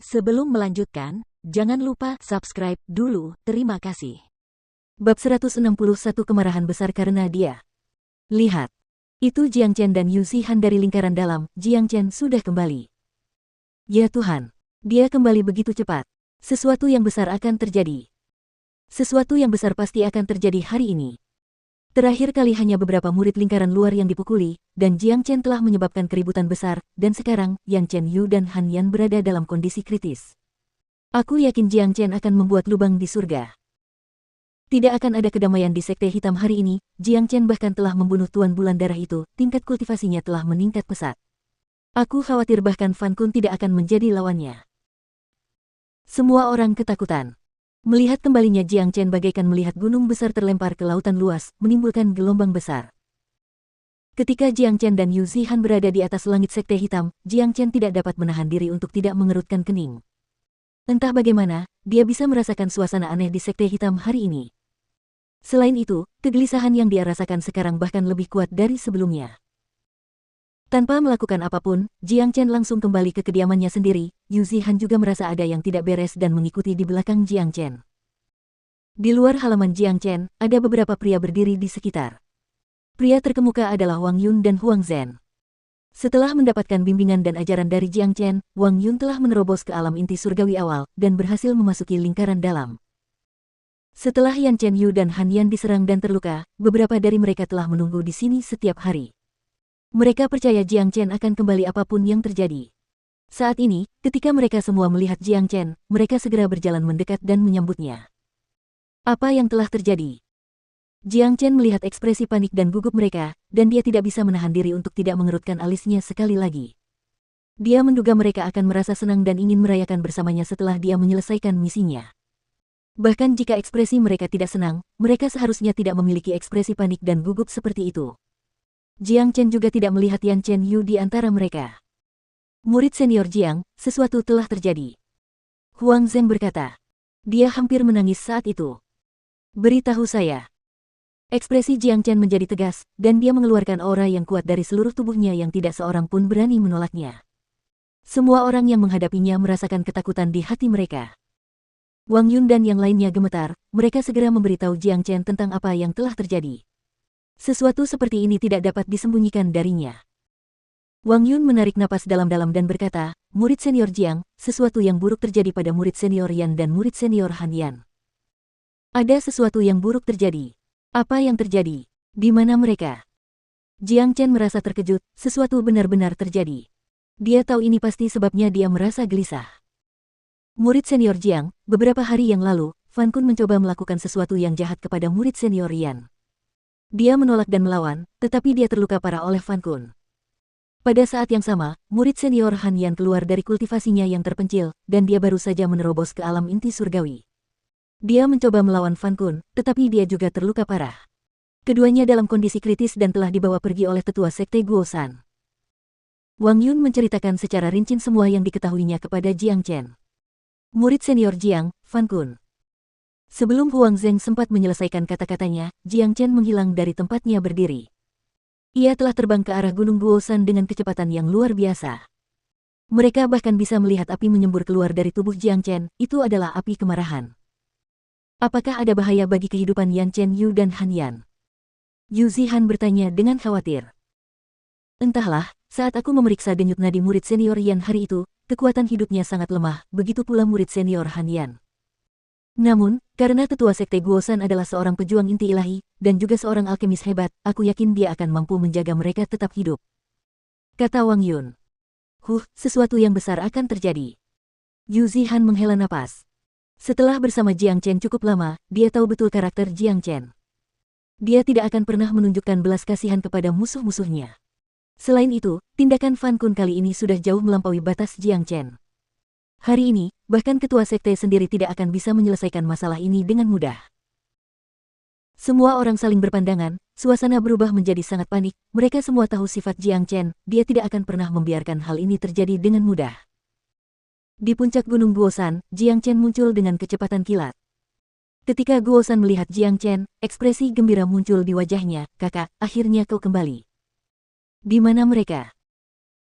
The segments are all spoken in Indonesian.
Sebelum melanjutkan, jangan lupa subscribe dulu, terima kasih. Bab 161 Kemarahan Besar Karena Dia. Lihat. Itu Jiang Chen dan Yu Zihan dari lingkaran dalam. Jiang Chen sudah kembali. Ya Tuhan. Dia kembali begitu cepat. Sesuatu yang besar akan terjadi. Sesuatu yang besar pasti akan terjadi hari ini. Terakhir kali hanya beberapa murid lingkaran luar yang dipukuli, dan Jiang Chen telah menyebabkan keributan besar, dan sekarang, Yang Chen Yu dan Han Yan berada dalam kondisi kritis. Aku yakin Jiang Chen akan membuat lubang di surga. Tidak akan ada kedamaian di Sekte Hitam hari ini. Jiang Chen bahkan telah membunuh Tuan Bulan Darah itu, tingkat kultivasinya telah meningkat pesat. Aku khawatir bahkan Fan Kun tidak akan menjadi lawannya. Semua orang ketakutan. Melihat kembalinya Jiang Chen bagaikan melihat gunung besar terlempar ke lautan luas, menimbulkan gelombang besar. Ketika Jiang Chen dan Yu Zihan berada di atas langit Sekte Hitam, Jiang Chen tidak dapat menahan diri untuk tidak mengerutkan kening. Entah bagaimana, dia bisa merasakan suasana aneh di Sekte Hitam hari ini. Selain itu, kegelisahan yang dia rasakan sekarang bahkan lebih kuat dari sebelumnya. Tanpa melakukan apapun, Jiang Chen langsung kembali ke kediamannya sendiri. Yu Zihan juga merasa ada yang tidak beres dan mengikuti di belakang Jiang Chen. Di luar halaman Jiang Chen, ada beberapa pria berdiri di sekitar. Pria terkemuka adalah Wang Yun dan Huang Zhen. Setelah mendapatkan bimbingan dan ajaran dari Jiang Chen, Wang Yun telah menerobos ke alam inti surgawi awal dan berhasil memasuki lingkaran dalam. Setelah Yan Chen Yu dan Han Yan diserang dan terluka, beberapa dari mereka telah menunggu di sini setiap hari. Mereka percaya Jiang Chen akan kembali apapun yang terjadi. Saat ini, ketika mereka semua melihat Jiang Chen, mereka segera berjalan mendekat dan menyambutnya. Apa yang telah terjadi? Jiang Chen melihat ekspresi panik dan gugup mereka, dan dia tidak bisa menahan diri untuk tidak mengerutkan alisnya sekali lagi. Dia menduga mereka akan merasa senang dan ingin merayakan bersamanya setelah dia menyelesaikan misinya. Bahkan jika ekspresi mereka tidak senang, mereka seharusnya tidak memiliki ekspresi panik dan gugup seperti itu. Jiang Chen juga tidak melihat Yan Chen Yu di antara mereka. Murid senior Jiang, sesuatu telah terjadi. Huang Zhen berkata. Dia hampir menangis saat itu. Beritahu saya. Ekspresi Jiang Chen menjadi tegas, dan dia mengeluarkan aura yang kuat dari seluruh tubuhnya yang tidak seorang pun berani menolaknya. Semua orang yang menghadapinya merasakan ketakutan di hati mereka. Wang Yun dan yang lainnya gemetar, mereka segera memberitahu Jiang Chen tentang apa yang telah terjadi. Sesuatu seperti ini tidak dapat disembunyikan darinya. Wang Yun menarik napas dalam-dalam dan berkata, murid senior Jiang, sesuatu yang buruk terjadi pada murid senior Yan dan murid senior Han Yan. Ada sesuatu yang buruk terjadi. Apa yang terjadi? Di mana mereka? Jiang Chen merasa terkejut, sesuatu benar-benar terjadi. Dia tahu ini pasti sebabnya dia merasa gelisah. Murid senior Jiang, beberapa hari yang lalu, Fan Kun mencoba melakukan sesuatu yang jahat kepada murid senior Yan. Dia menolak dan melawan, tetapi dia terluka parah oleh Fan Kun. Pada saat yang sama, murid senior Han Yan keluar dari kultivasinya yang terpencil, dan dia baru saja menerobos ke alam inti surgawi. Dia mencoba melawan Fan Kun, tetapi dia juga terluka parah. Keduanya dalam kondisi kritis dan telah dibawa pergi oleh tetua sekte Guosan. Wang Yun menceritakan secara rinci semua yang diketahuinya kepada Jiang Chen. Murid senior Jiang, Fan Kun. Sebelum Huang Zheng sempat menyelesaikan kata-katanya, Jiang Chen menghilang dari tempatnya berdiri. Ia telah terbang ke arah Gunung Guosan dengan kecepatan yang luar biasa. Mereka bahkan bisa melihat api menyembur keluar dari tubuh Jiang Chen, itu adalah api kemarahan. Apakah ada bahaya bagi kehidupan Yan Chen Yu dan Han Yan? Yu Zihan bertanya dengan khawatir. Entahlah, saat aku memeriksa denyut nadi murid senior Yan hari itu, kekuatan hidupnya sangat lemah, begitu pula murid senior Han Yan. Namun, karena tetua sekte Guosan adalah seorang pejuang inti ilahi, dan juga seorang alkemis hebat, aku yakin dia akan mampu menjaga mereka tetap hidup. Kata Wang Yun. Sesuatu yang besar akan terjadi. Yu Zihan menghela napas. Setelah bersama Jiang Chen cukup lama, dia tahu betul karakter Jiang Chen. Dia tidak akan pernah menunjukkan belas kasihan kepada musuh-musuhnya. Selain itu, tindakan Fan Kun kali ini sudah jauh melampaui batas Jiang Chen. Hari ini, bahkan ketua sekte sendiri tidak akan bisa menyelesaikan masalah ini dengan mudah. Semua orang saling berpandangan, suasana berubah menjadi sangat panik, mereka semua tahu sifat Jiang Chen, dia tidak akan pernah membiarkan hal ini terjadi dengan mudah. Di puncak Gunung Guosan, Jiang Chen muncul dengan kecepatan kilat. Ketika Guosan melihat Jiang Chen, ekspresi gembira muncul di wajahnya, kakak, akhirnya kau kembali. Di mana mereka?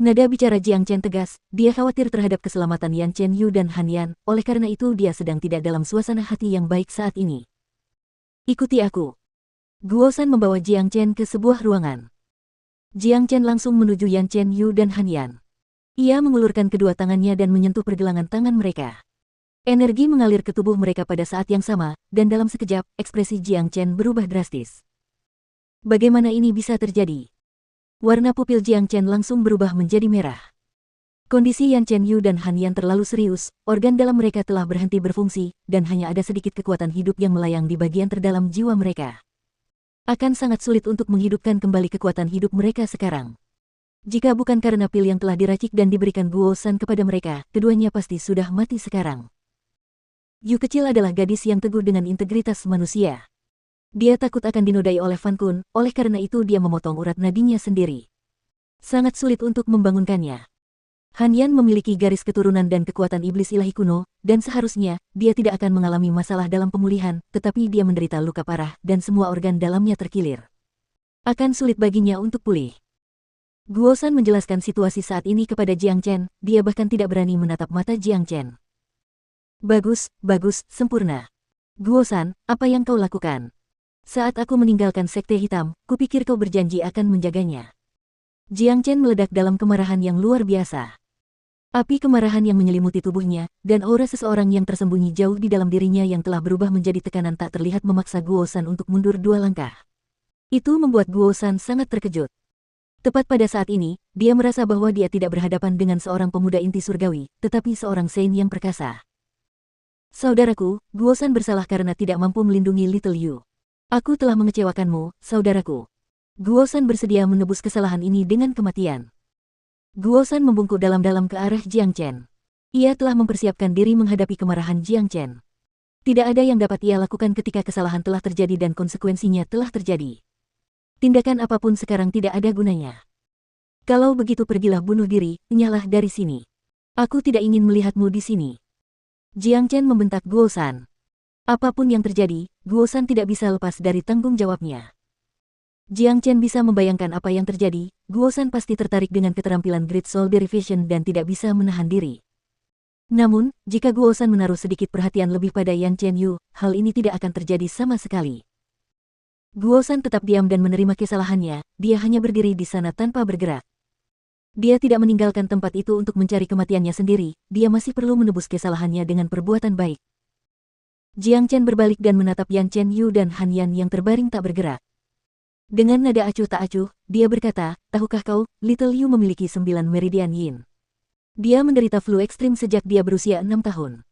Nada bicara Jiang Chen tegas, dia khawatir terhadap keselamatan Yan Chen Yu dan Han Yan, oleh karena itu dia sedang tidak dalam suasana hati yang baik saat ini. Ikuti aku. Guo San membawa Jiang Chen ke sebuah ruangan. Jiang Chen langsung menuju Yan Chen Yu dan Han Yan. Ia mengulurkan kedua tangannya dan menyentuh pergelangan tangan mereka. Energi mengalir ke tubuh mereka pada saat yang sama, dan dalam sekejap, ekspresi Jiang Chen berubah drastis. Bagaimana ini bisa terjadi? Warna pupil Jiang Chen langsung berubah menjadi merah. Kondisi Yan Chen Yu dan Han Yan terlalu serius, organ dalam mereka telah berhenti berfungsi, dan hanya ada sedikit kekuatan hidup yang melayang di bagian terdalam jiwa mereka. Akan sangat sulit untuk menghidupkan kembali kekuatan hidup mereka sekarang. Jika bukan karena pil yang telah diracik dan diberikan Guo San kepada mereka, keduanya pasti sudah mati sekarang. Yu kecil adalah gadis yang teguh dengan integritas manusia. Dia takut akan dinodai oleh Fan Kun, oleh karena itu dia memotong urat nadinya sendiri. Sangat sulit untuk membangunkannya. Han Yan memiliki garis keturunan dan kekuatan iblis ilahi kuno, dan seharusnya dia tidak akan mengalami masalah dalam pemulihan, tetapi dia menderita luka parah dan semua organ dalamnya terkilir. Akan sulit baginya untuk pulih. Guo San menjelaskan situasi saat ini kepada Jiang Chen, dia bahkan tidak berani menatap mata Jiang Chen. Bagus, sempurna. Guo San, apa yang kau lakukan? Saat aku meninggalkan Sekte Hitam, kupikir kau berjanji akan menjaganya. Jiang Chen meledak dalam kemarahan yang luar biasa. Api kemarahan yang menyelimuti tubuhnya, dan aura seseorang yang tersembunyi jauh di dalam dirinya yang telah berubah menjadi tekanan tak terlihat memaksa Guo San untuk mundur 2 langkah. Itu membuat Guo San sangat terkejut. Tepat pada saat ini, dia merasa bahwa dia tidak berhadapan dengan seorang pemuda inti surgawi, tetapi seorang Saint yang perkasa. Saudaraku, Guo San bersalah karena tidak mampu melindungi Little Yu. Aku telah mengecewakanmu, saudaraku. Guo San bersedia menebus kesalahan ini dengan kematian. Guo San membungkuk dalam-dalam ke arah Jiang Chen. Ia telah mempersiapkan diri menghadapi kemarahan Jiang Chen. Tidak ada yang dapat ia lakukan ketika kesalahan telah terjadi dan konsekuensinya telah terjadi. Tindakan apapun sekarang tidak ada gunanya. Kalau begitu pergilah bunuh diri, enyahlah dari sini. Aku tidak ingin melihatmu di sini. Jiang Chen membentak Guo San. Apapun yang terjadi, Guo San tidak bisa lepas dari tanggung jawabnya. Jiang Chen bisa membayangkan apa yang terjadi, Guo San pasti tertarik dengan keterampilan Great Soul Derivation dan tidak bisa menahan diri. Namun, jika Guo San menaruh sedikit perhatian lebih pada Yan Chen Yu, hal ini tidak akan terjadi sama sekali. Guo San tetap diam dan menerima kesalahannya, dia hanya berdiri di sana tanpa bergerak. Dia tidak meninggalkan tempat itu untuk mencari kematiannya sendiri, dia masih perlu menebus kesalahannya dengan perbuatan baik. Jiang Chen berbalik dan menatap Yan Chen Yu dan Han Yan yang terbaring tak bergerak. Dengan nada acuh tak acuh, dia berkata, tahukah kau, Little Yu memiliki 9 meridian yin. Dia menderita flu ekstrim sejak dia berusia 6 tahun.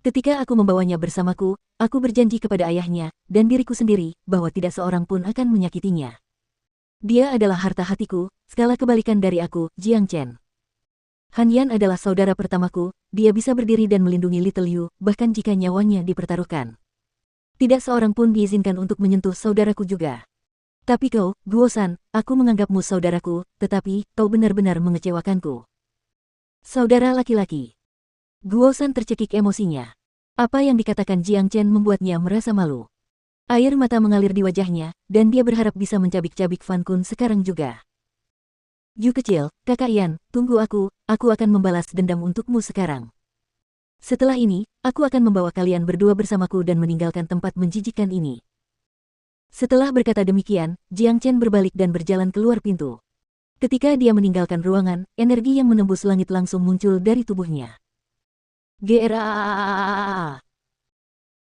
Ketika aku membawanya bersamaku, aku berjanji kepada ayahnya, dan diriku sendiri, bahwa tidak seorang pun akan menyakitinya. Dia adalah harta hatiku, skala kebalikan dari aku, Jiang Chen. Han Yan adalah saudara pertamaku, dia bisa berdiri dan melindungi Little Yu, bahkan jika nyawanya dipertaruhkan. Tidak seorang pun diizinkan untuk menyentuh saudaraku juga. Tapi kau, Guo San, aku menganggapmu saudaraku, tetapi kau benar-benar mengecewakanku. Saudara laki-laki. Guo San tercekik emosinya. Apa yang dikatakan Jiang Chen membuatnya merasa malu. Air mata mengalir di wajahnya, dan dia berharap bisa mencabik-cabik Fan Kun sekarang juga. Yu kecil, kakak Yan, tunggu aku akan membalas dendam untukmu sekarang. Setelah ini, aku akan membawa kalian berdua bersamaku dan meninggalkan tempat menjijikkan ini. Setelah berkata demikian, Jiang Chen berbalik dan berjalan keluar pintu. Ketika dia meninggalkan ruangan, energi yang menembus langit langsung muncul dari tubuhnya. Geraa.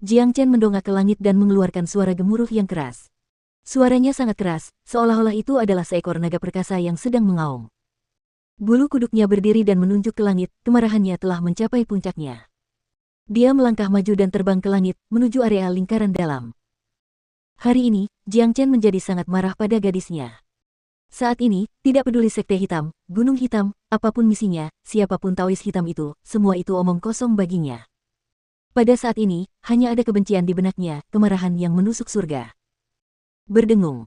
Jiang Chen mendongak ke langit dan mengeluarkan suara gemuruh yang keras. Suaranya sangat keras, seolah-olah itu adalah seekor naga perkasa yang sedang mengaum. Bulu kuduknya berdiri dan menunjuk ke langit, kemarahannya telah mencapai puncaknya. Dia melangkah maju dan terbang ke langit, menuju area lingkaran dalam. Hari ini, Jiang Chen menjadi sangat marah pada gadisnya. Saat ini, tidak peduli Sekte Hitam, Gunung Hitam, apapun misinya, siapapun Taois Hitam itu, semua itu omong kosong baginya. Pada saat ini, hanya ada kebencian di benaknya, kemarahan yang menusuk surga. Berdengung.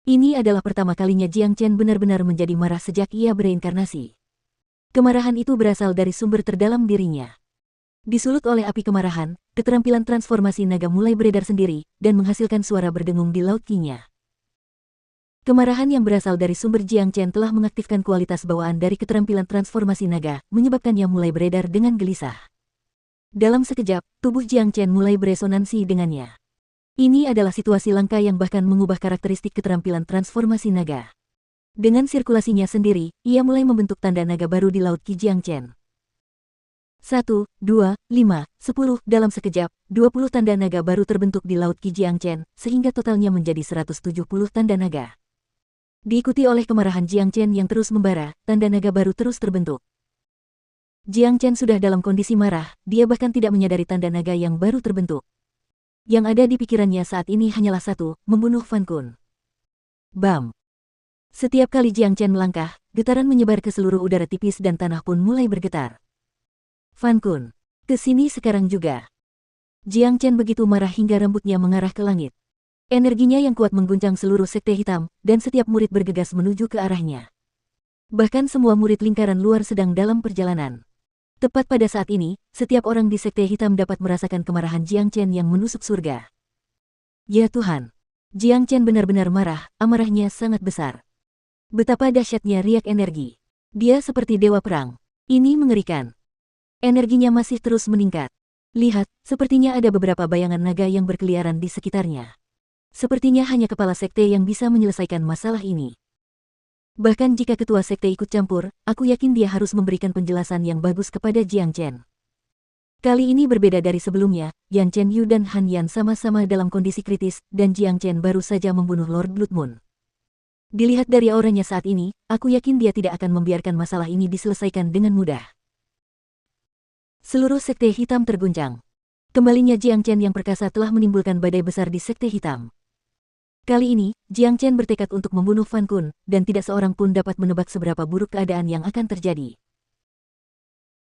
Ini adalah pertama kalinya Jiang Chen benar-benar menjadi marah sejak ia bereinkarnasi. Kemarahan itu berasal dari sumber terdalam dirinya. Disulut oleh api kemarahan, keterampilan transformasi naga mulai beredar sendiri, dan menghasilkan suara berdengung di laut Qi-nya. Kemarahan yang berasal dari sumber Jiang Chen telah mengaktifkan kualitas bawaan dari keterampilan transformasi naga, menyebabkannya mulai beredar dengan gelisah. Dalam sekejap, tubuh Jiang Chen mulai beresonansi dengannya. Ini adalah situasi langka yang bahkan mengubah karakteristik keterampilan transformasi naga. Dengan sirkulasinya sendiri, ia mulai membentuk tanda naga baru di Laut Qi Jiang Chen. 1, 2, 5, 10, dalam sekejap, 20 tanda naga baru terbentuk di Laut Qi Jiang Chen, sehingga totalnya menjadi 170 tanda naga. Diikuti oleh kemarahan Jiang Chen yang terus membara, tanda naga baru terus terbentuk. Jiang Chen sudah dalam kondisi marah, dia bahkan tidak menyadari tanda naga yang baru terbentuk. Yang ada di pikirannya saat ini hanyalah satu, membunuh Fan Kun. Bam! Setiap kali Jiang Chen melangkah, getaran menyebar ke seluruh udara tipis dan tanah pun mulai bergetar. Fan Kun, ke sini sekarang juga. Jiang Chen begitu marah hingga rambutnya mengarah ke langit. Energinya yang kuat mengguncang seluruh sekte hitam, dan setiap murid bergegas menuju ke arahnya. Bahkan semua murid lingkaran luar sedang dalam perjalanan. Tepat pada saat ini, setiap orang di sekte hitam dapat merasakan kemarahan Jiang Chen yang menusuk surga. Ya Tuhan! Jiang Chen benar-benar marah, amarahnya sangat besar. Betapa dahsyatnya riak energi. Dia seperti dewa perang. Ini mengerikan. Energinya masih terus meningkat. Lihat, sepertinya ada beberapa bayangan naga yang berkeliaran di sekitarnya. Sepertinya hanya kepala sekte yang bisa menyelesaikan masalah ini. Bahkan jika ketua sekte ikut campur, aku yakin dia harus memberikan penjelasan yang bagus kepada Jiang Chen. Kali ini berbeda dari sebelumnya, Yan Chen Yu dan Han Yan sama-sama dalam kondisi kritis, dan Jiang Chen baru saja membunuh Lord Blood Moon. Dilihat dari auranya saat ini, aku yakin dia tidak akan membiarkan masalah ini diselesaikan dengan mudah. Seluruh sekte hitam terguncang. Kembalinya Jiang Chen yang perkasa telah menimbulkan badai besar di sekte hitam. Kali ini, Jiang Chen bertekad untuk membunuh Fan Kun, dan tidak seorang pun dapat menebak seberapa buruk keadaan yang akan terjadi.